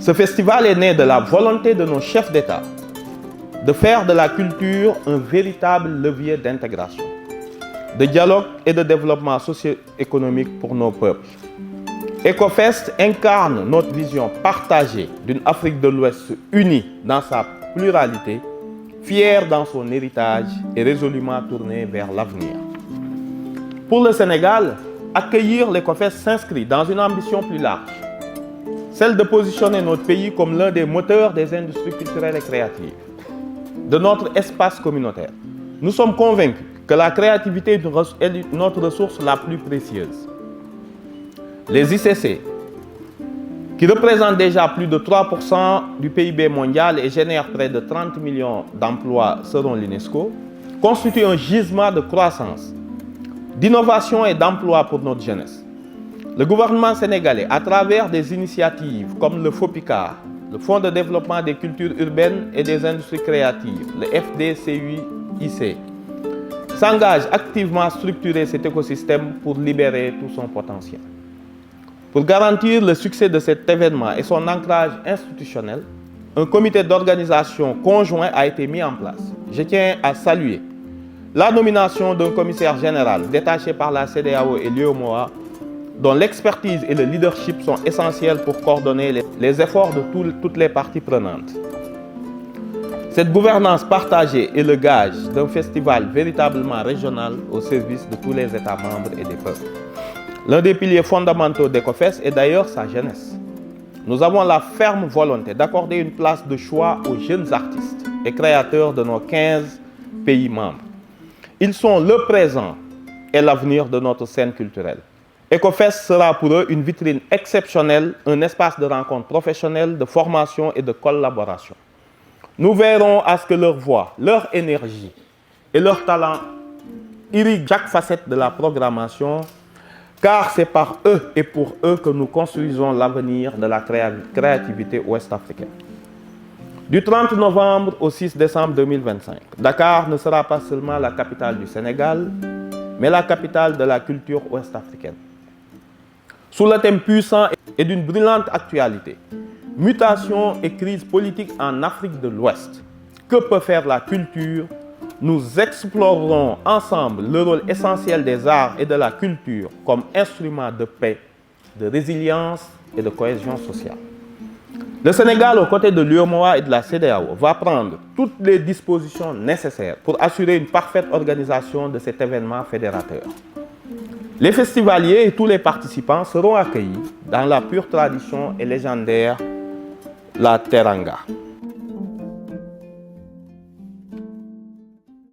Ce festival est né de la volonté de nos chefs d'État de faire de la culture un véritable levier d'intégration, de dialogue et de développement socio-économique pour nos peuples. EcoFest incarne notre vision partagée d'une Afrique de l'Ouest unie dans sa pluralité, fière dans son héritage et résolument tournée vers l'avenir. Pour le Sénégal, accueillir l'EcoFest s'inscrit dans une ambition plus large, celle de positionner notre pays comme l'un des moteurs des industries culturelles et créatives, de notre espace communautaire. Nous sommes convaincus que la créativité est notre ressource la plus précieuse. Les ICC, qui représentent déjà plus de 3% du PIB mondial et génèrent près de 30 millions d'emplois selon l'UNESCO, constituent un gisement de croissance, d'innovation et d'emploi pour notre jeunesse. Le gouvernement sénégalais, à travers des initiatives comme le FOPICA, le Fonds de développement des cultures urbaines et des industries créatives, le FDCUIC, s'engage activement à structurer cet écosystème pour libérer tout son potentiel. Pour garantir le succès de cet événement et son ancrage institutionnel, un comité d'organisation conjoint a été mis en place. Je tiens à saluer la nomination d'un commissaire général détaché par la CEDEAO et l'UEMOA, dont l'expertise et le leadership sont essentiels pour coordonner les efforts de toutes les parties prenantes. Cette gouvernance partagée est le gage d'un festival véritablement régional au service de tous les États membres et des peuples. L'un des piliers fondamentaux d'EcoFest est d'ailleurs sa jeunesse. Nous avons la ferme volonté d'accorder une place de choix aux jeunes artistes et créateurs de nos 15 pays membres. Ils sont le présent et l'avenir de notre scène culturelle. EcoFest sera pour eux une vitrine exceptionnelle, un espace de rencontre professionnelle, de formation et de collaboration. Nous verrons à ce que leur voix, leur énergie et leur talent irriguent chaque facette de la programmation, car c'est par eux et pour eux que nous construisons l'avenir de la créativité ouest-africaine. Du 30 novembre au 6 décembre 2025, Dakar ne sera pas seulement la capitale du Sénégal, mais la capitale de la culture ouest-africaine. Sous le thème puissant et d'une brûlante actualité, mutation et crise politique en Afrique de l'Ouest. Que peut faire la culture? Nous explorerons ensemble le rôle essentiel des arts et de la culture comme instrument de paix, de résilience et de cohésion sociale. Le Sénégal, aux côtés de l'UEMOA et de la CEDEAO, va prendre toutes les dispositions nécessaires pour assurer une parfaite organisation de cet événement fédérateur. Les festivaliers et tous les participants seront accueillis dans la pure tradition et légendaire la Teranga.